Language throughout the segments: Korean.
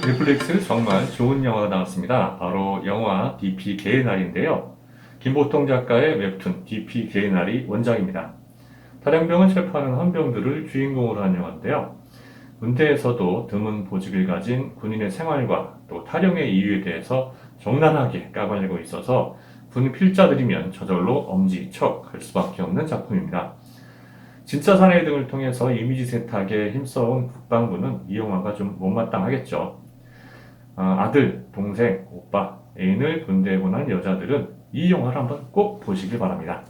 넷플릭스 정말 좋은 영화가 나왔습니다. 바로 영화 DP 개의 날인데요. 김보통 작가의 웹툰 DP 개의 날이 원작입니다. 탈영병을 체포하는 헌병들을 주인공으로 한 영화인데요. 군대에서도 드문 보직을 가진 군인의 생활과 또 탈영의 이유에 대해서 적나라하게 까발리고 있어서 군 필자들이면 저절로 엄지척할 수밖에 없는 작품입니다. 진짜 사나이 등을 통해서 이미지 세탁에 힘써온 국방부는 이 영화가 좀 못마땅하겠죠. 아들, 동생, 오빠, 애인을 군대에 보낸 여자들은 이 영화를 한번 꼭 보시길 바랍니다.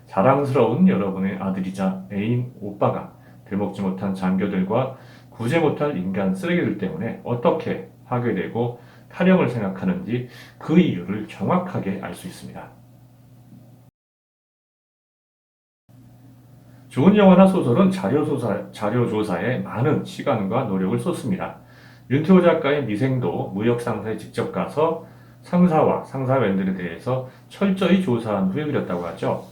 자랑스러운 여러분의 아들이자 애인, 오빠가 되먹지 못한 장교들과 구제 못할 인간 쓰레기들 때문에 어떻게 파괴되고 탈영을 생각하는지 그 이유를 정확하게 알 수 있습니다. 좋은 영화나 소설은 자료조사에 많은 시간과 노력을 쏟습니다. 윤태호 작가의 미생도 무역 상사에 직접 가서 상사와 상사원들에 대해서 철저히 조사한 후에 그렸다고 하죠.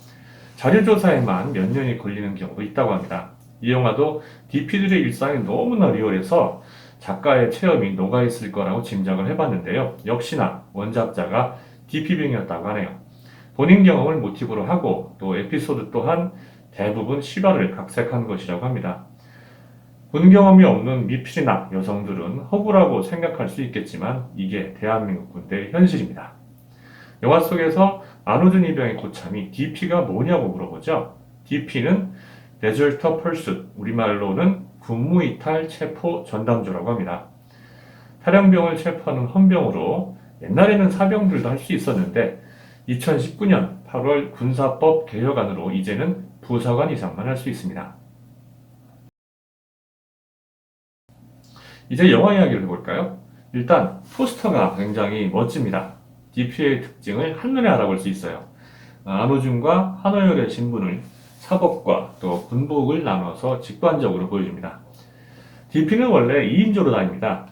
자료조사에만 몇 년이 걸리는 경우도 있다고 합니다. 이 영화도 DP들의 일상이 너무나 리얼해서 작가의 체험이 녹아있을 거라고 짐작을 해봤는데요. 역시나 원작자가 DP병이었다고 하네요. 본인 경험을 모티브로 하고 또 에피소드 또한 대부분 실화를 각색한 것이라고 합니다. 본 경험이 없는 미필이나 여성들은 허구라고 생각할 수 있겠지만 이게 대한민국 군대의 현실입니다. 영화 속에서 안호준 이병의 고참이 DP가 뭐냐고 물어보죠. DP는 Deserter Pursuit, 우리말로는 군무이탈 체포 전담조라고 합니다. 탈영병을 체포하는 헌병으로 옛날에는 사병들도 할 수 있었는데 2019년 8월 군사법 개혁안으로 이제는 부사관 이상만 할 수 있습니다. 이제 영화 이야기를 해볼까요? 일단 포스터가 굉장히 멋집니다. DP의 특징을 한눈에 알아볼 수 있어요. 안호준과 한호열의 신분을 사법과 또 군복을 나눠서 직관적으로 보여줍니다. DP는 원래 2인조로 다닙니다.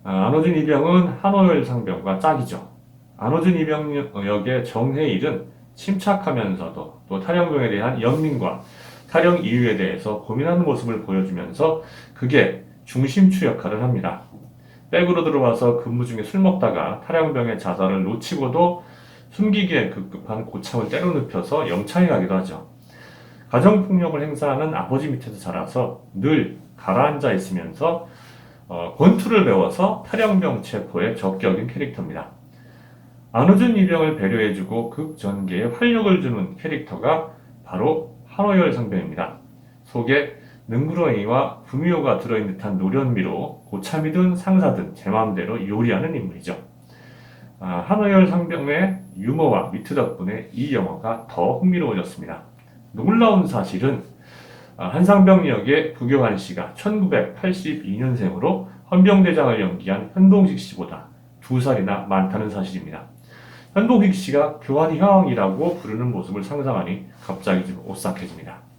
안호준 이병은 한호열 상병과 짝이죠. 안호준 이병 역의 정혜일은 침착하면서도 또 탈영병에 대한 연민과 탈영 이유에 대해서 고민하는 모습을 보여주면서 그게 중심추 역할을 합니다. 백으로 들어와서 근무 중에 술 먹다가 탈영병의 자살을 놓치고도 숨기기에 급급한 고참을 때려 눕혀서 영창에 가기도 하죠. 가정폭력을 행사하는 아버지 밑에서 자라서 늘 가라앉아 있으면서 권투를 배워서 탈영병 체포에 적격인 캐릭터입니다. 안호준 이병을 배려해주고 극전개에 활력을 주는 캐릭터가 바로 한호열 상병입니다. 속에 능구렁이와 구미호가 들어있는 듯한 노련미로 고참이든 상사든 제 마음대로 요리하는 인물이죠. 한호열 상병의 유머와 위트 덕분에 이 영화가 더 흥미로워졌습니다. 놀라운 사실은 한상병 역의 부교환 씨가 1982년생으로 헌병대장을 연기한 현동식 씨보다 2살이나 많다는 사실입니다. 현동식 씨가 교환이 형이라고 부르는 모습을 상상하니 갑자기 좀 오싹해집니다.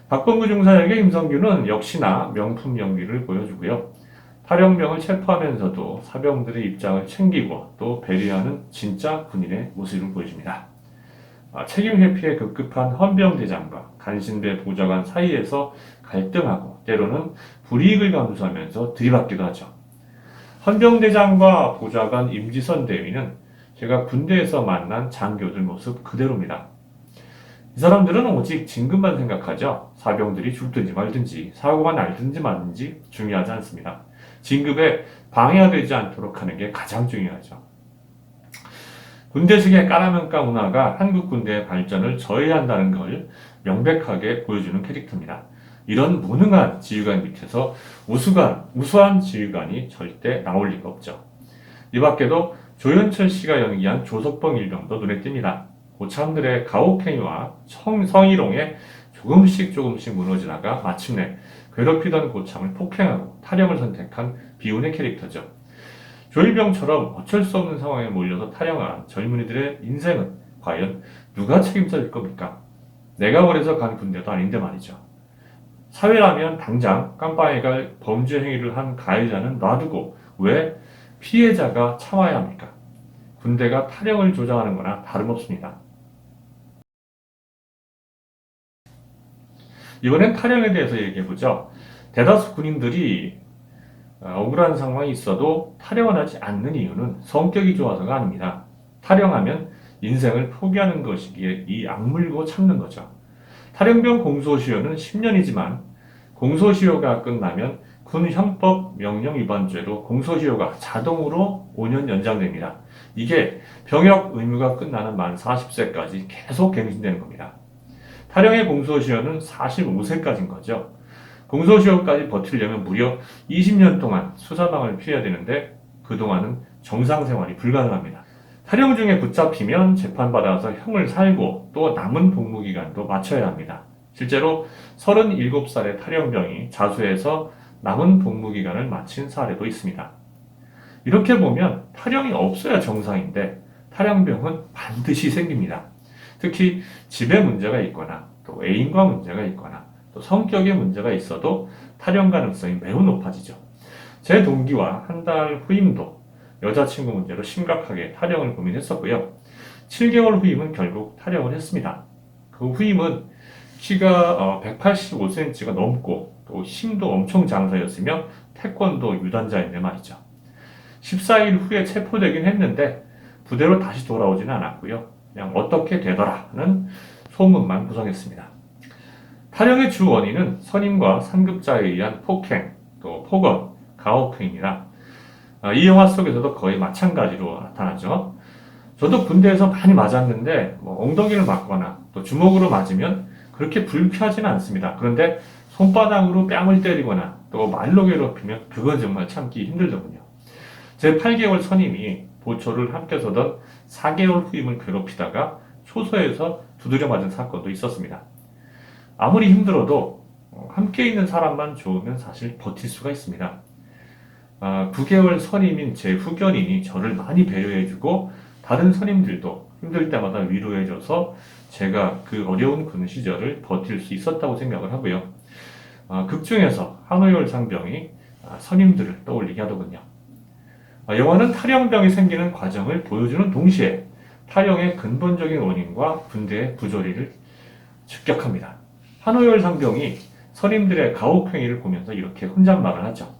박범구 중사 역의 임성규는 역시나 명품 연기를 보여주고요. 탈영병을 체포하면서도 사병들의 입장을 챙기고 또 배려하는 진짜 군인의 모습을 보여줍니다. 책임 회피에 급급한 헌병대장과 간신배 보좌관 사이에서 갈등하고 때로는 불이익을 감수하면서 들이받기도 하죠. 헌병대장과 보좌관 임지선 대위는 제가 군대에서 만난 장교들 모습 그대로입니다. 이 사람들은 오직 진급만 생각하죠. 사병들이 죽든지 말든지 사고가 날든지 말든지 중요하지 않습니다. 진급에 방해가 되지 않도록 하는 게 가장 중요하죠. 군대식의 까라면까 문화가 한국 군대의 발전을 저해한다는 걸 명백하게 보여주는 캐릭터입니다. 이런 무능한 지휘관 밑에서 우수한 지휘관이 절대 나올 리가 없죠. 이 밖에도 조연철 씨가 연기한 조석봉 일병도 눈에 띕니다. 고참들의 가혹행위와 성희롱에 조금씩 무너지다가 마침내 괴롭히던 고참을 폭행하고 탈영을 선택한 비운의 캐릭터죠. 조일병처럼 어쩔 수 없는 상황에 몰려서 탈영한 젊은이들의 인생은 과연 누가 책임질 겁니까? 내가 원해서 간 군대도 아닌데 말이죠. 사회라면 당장 깜빵에 갈 범죄 행위를 한 가해자는 놔두고 왜 피해자가 참아야 합니까? 군대가 탈영을 조장하는 거나 다름없습니다. 이번엔 탈영에 대해서 얘기해보죠. 대다수 군인들이 억울한 상황이 있어도 탈영을 하지 않는 이유는 성격이 좋아서가 아닙니다. 탈영하면 인생을 포기하는 것이기에 이 악물고 참는 거죠. 탈영병 공소시효는 10년이지만 공소시효가 끝나면 군 형법 명령 위반죄로 공소시효가 자동으로 5년 연장됩니다. 이게 병역 의무가 끝나는 만 40세까지 계속 갱신되는 겁니다. 탈영의 공소시효는 45세까지인 거죠. 공소시효까지 버티려면 무려 20년 동안 수사망을 피해야 되는데 그동안은 정상생활이 불가능합니다. 탈영 중에 붙잡히면 재판받아서 형을 살고 또 남은 복무기간도 마쳐야 합니다. 실제로 37살의 탈영병이 자수해서 남은 복무기간을 마친 사례도 있습니다. 이렇게 보면 탈영이 없어야 정상인데 탈영병은 반드시 생깁니다. 특히 집에 문제가 있거나 또 애인과 문제가 있거나 또 성격에 문제가 있어도 탈영 가능성이 매우 높아지죠. 제 동기와 한 달 후임도 여자친구 문제로 심각하게 탈영을 고민했었고요. 7개월 후임은 결국 탈영을 했습니다. 그 후임은 키가 185cm가 넘고 또 힘도 엄청 장사였으며 태권도 유단자인데 말이죠. 14일 후에 체포되긴 했는데 부대로 다시 돌아오지는 않았고요. 그냥 어떻게 되더라는 소문만 구성했습니다. 탈영의 주 원인은 선임과 상급자에 의한 폭행, 또 폭언, 가혹행위라 이 영화 속에서도 거의 마찬가지로 나타나죠. 저도 군대에서 많이 맞았는데 엉덩이를 맞거나 또 주먹으로 맞으면 그렇게 불쾌하지는 않습니다. 그런데 손바닥으로 뺨을 때리거나 또 말로 괴롭히면 그건 정말 참기 힘들더군요. 제 8개월 선임이 보초를 함께 서던 4개월 후임을 괴롭히다가 초소에서 두드려 맞은 사건도 있었습니다. 아무리 힘들어도 함께 있는 사람만 좋으면 사실 버틸 수가 있습니다. 9개월 선임인 제 후견인이 저를 많이 배려해주고 다른 선임들도 힘들 때마다 위로해줘서 제가 그 어려운 군 시절을 버틸 수 있었다고 생각을 하고요. 극 중에서 한오열 상병이 선임들을 떠올리게 하더군요. 영화는 탈영병이 생기는 과정을 보여주는 동시에 탈영의 근본적인 원인과 군대의 부조리를 직격합니다. 한오열 상병이 선임들의 가혹행위를 보면서 이렇게 혼잣말을 하죠.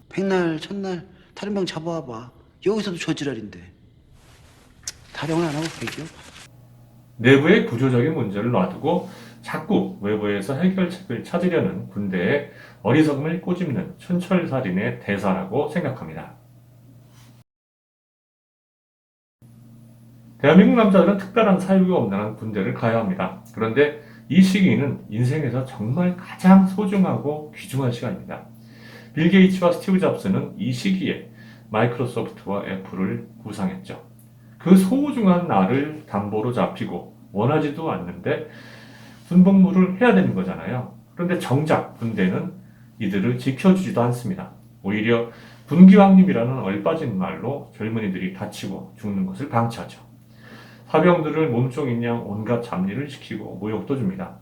백날 첫날 탈영병 잡아와봐. 여기서도 저지랄인데 탈영을 안 하고 배겨? 내부의 구조적인 문제를 놔두고 자꾸 외부에서 해결책을 찾으려는 군대의 어리석음을 꼬집는 촌철살인의 대사라고 생각합니다. 대한민국 남자들은 특별한 사유가 없는 한 군대를 가야 합니다. 그런데 이 시기는 인생에서 정말 가장 소중하고 귀중한 시간입니다. 빌 게이츠와 스티브 잡스는 이 시기에 마이크로소프트와 애플을 구상했죠. 그 소중한 날을 담보로 잡히고 원하지도 않는데 군복무를 해야 되는 거잖아요. 그런데 정작 군대는 이들을 지켜주지도 않습니다. 오히려 군기왕림이라는 얼빠진 말로 젊은이들이 다치고 죽는 것을 방치하죠. 사병들을 몸종인 양 온갖 잡일을 시키고 모욕도 줍니다.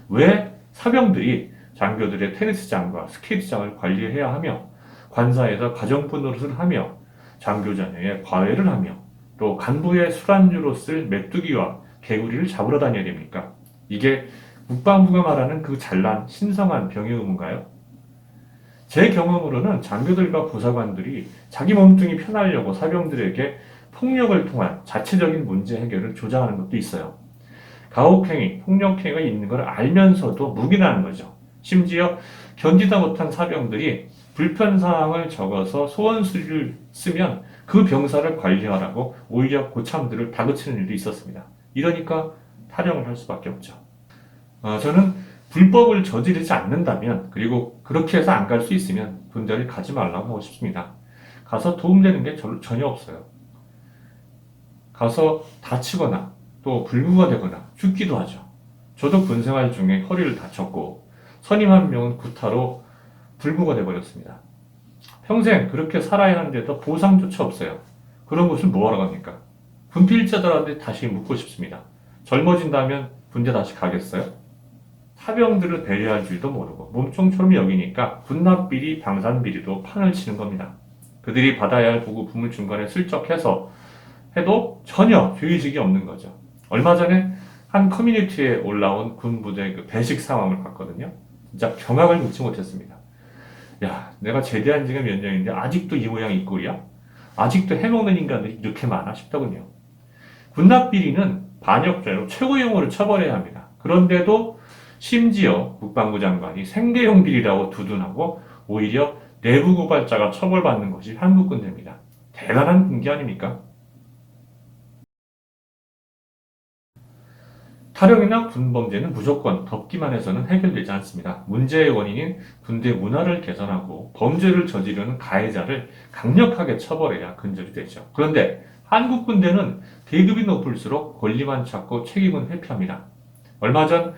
왜 사병들이 장교들의 테니스장과 스케이트장을 관리해야 하며 관사에서 가정부 노릇을 하며 장교 자녀의 과외를 하며 또 간부의 술안주로 쓸 메뚜기와 개구리를 잡으러 다녀야 됩니까? 이게 국방부가 말하는 그 잘난 신성한 병의 의무인가요? 제 경험으로는 장교들과 보사관들이 자기 몸뚱이 편하려고 사병들에게 폭력을 통한 자체적인 문제 해결을 조장하는 것도 있어요. 가혹행위, 폭력행위가 있는 걸 알면서도 묵인하는 거죠. 심지어 견디다 못한 사병들이 불편사항을 적어서 소원서를 쓰면 그 병사를 관리하라고 오히려 고참들을 다그치는 일도 있었습니다. 이러니까 탈영을 할 수밖에 없죠. 저는 불법을 저지르지 않는다면 그리고 그렇게 해서 안 갈 수 있으면 군대를 가지 말라고 하고 싶습니다. 가서 도움되는 게 전혀 없어요. 가서 다치거나 또 불구가 되거나 죽기도 하죠. 저도 군생활 중에 허리를 다쳤고 선임 한 명은 구타로 불구가 돼버렸습니다. 평생 그렇게 살아야 하는데도 보상조차 없어요. 그런 것을 뭐하러 갑니까? 군필자들한테 다시 묻고 싶습니다. 젊어진다면 군대 다시 가겠어요? 사병들을 배려할 줄도 모르고 몸종처럼 여기니까 군납비리, 방산비리도 판을 치는 겁니다. 그들이 받아야 할 보급 부물 중간에 슬쩍 해서 해도 전혀 죄의식이 없는 거죠. 얼마 전에 한 커뮤니티에 올라온 군부대 그 배식 상황을 봤거든요. 진짜 경악을 금치 못했습니다. 야, 내가 제대한 지가 몇 년인데 아직도 이 모양 이 꼴이야? 아직도 해먹는 인간들이 이렇게 많아 싶더군요. 군납비리는 반역죄로 최고형으로 처벌해야 합니다. 그런데도 심지어 국방부 장관이 생계형 비리라고 두둔하고 오히려 내부 고발자가 처벌받는 것이 한국 군대입니다. 대단한 군기 아닙니까? 탈영이나 군범죄는 무조건 덮기만 해서는 해결되지 않습니다. 문제의 원인인 군대 문화를 개선하고 범죄를 저지르는 가해자를 강력하게 처벌해야 근절이 되죠. 그런데 한국 군대는 계급이 높을수록 권리만 찾고 책임은 회피합니다. 얼마 전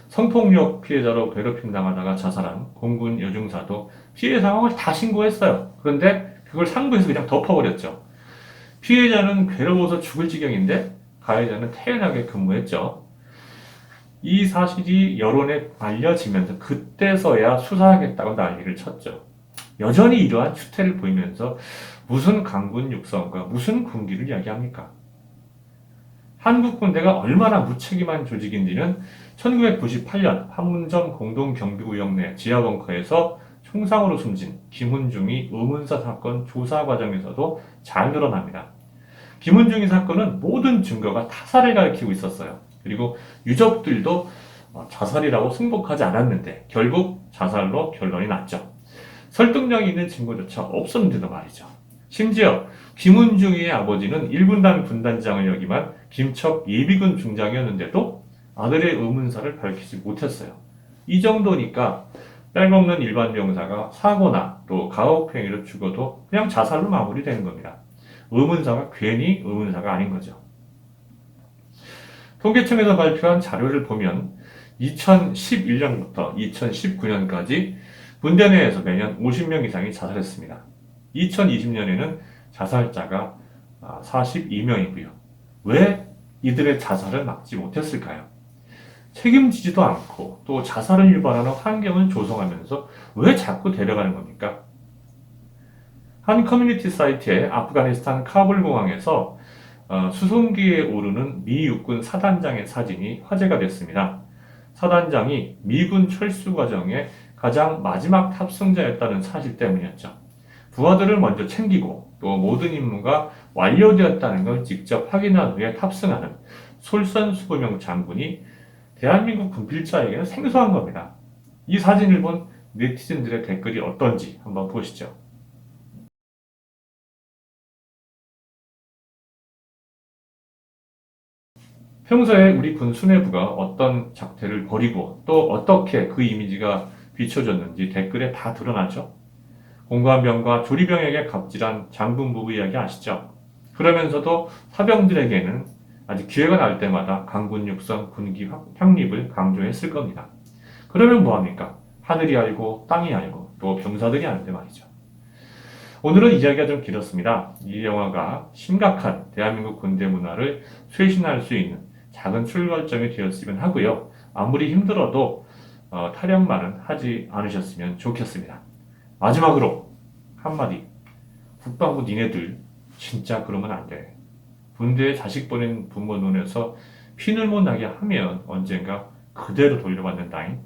성폭력 피해자로 괴롭힘 당하다가 자살한 공군 여중사도 피해 상황을 다 신고했어요. 그런데 그걸 상부에서 그냥 덮어버렸죠. 피해자는 괴로워서 죽을 지경인데 가해자는 태연하게 근무했죠. 이 사실이 여론에 알려지면서 그때서야 수사하겠다고 난리를 쳤죠. 여전히 이러한 추태를 보이면서 무슨 강군 육성과 무슨 군기를 이야기합니까? 한국 군대가 얼마나 무책임한 조직인지는 1998년 판문점 공동경비구역 내 지하벙커에서 총상으로 숨진 김은중이 의문사 사건 조사 과정에서도 잘 드러납니다. 김은중이 사건은 모든 증거가 타살을 가리키고 있었어요. 그리고 유족들도 자살이라고 승복하지 않았는데 결국 자살로 결론이 났죠. 설득력이 있는 증거조차 없었는데도 말이죠. 심지어 김은중이의 아버지는 1군단 군단장을 역임한 김척 예비군 중장이었는데도 아들의 의문사를 밝히지 못했어요. 이 정도니까 빼먹는 일반 병사가 사고나 또 가혹행위로 죽어도 그냥 자살로 마무리되는 겁니다. 의문사가 괜히 의문사가 아닌 거죠. 통계청에서 발표한 자료를 보면 2011년부터 2019년까지 군대 내에서 매년 50명 이상이 자살했습니다. 2020년에는 자살자가 42명이고요. 왜 이들의 자살을 막지 못했을까요? 책임지지도 않고 또 자살을 유발하는 환경을 조성하면서 왜 자꾸 데려가는 겁니까? 한 커뮤니티 사이트에 아프가니스탄 카불 공항에서 수송기에 오르는 미 육군 사단장의 사진이 화제가 됐습니다. 사단장이 미군 철수 과정에 가장 마지막 탑승자였다는 사실 때문이었죠. 부하들을 먼저 챙기고 또 모든 임무가 완료되었다는 걸 직접 확인한 후에 탑승하는 솔선수범형 장군이 대한민국 군필자에게는 생소한 겁니다. 이 사진을 본 네티즌들의 댓글이 어떤지 한번 보시죠. 평소에 우리 군 수뇌부가 어떤 작태를 벌이고 또 어떻게 그 이미지가 비춰졌는지 댓글에 다 드러나죠. 공관병과 조리병에게 갑질한 장군 부부 이야기 아시죠? 그러면서도 사병들에게는 아직 기회가 날 때마다 강군 육성 군기 확립을 강조했을 겁니다. 그러면 뭐합니까? 하늘이 알고 땅이 알고 또 병사들이 아는데 말이죠. 오늘은 이야기가 좀 길었습니다. 이 영화가 심각한 대한민국 군대 문화를 쇄신할 수 있는 작은 출발점이 되었으면 하고요. 아무리 힘들어도 타령만은 하지 않으셨으면 좋겠습니다. 마지막으로 한마디. 국방부 니네들 진짜 그러면 안 돼. 군대에 자식 보낸 부모 눈에서 피눈물 나게 하면 언젠가 그대로 돌려받는다잉.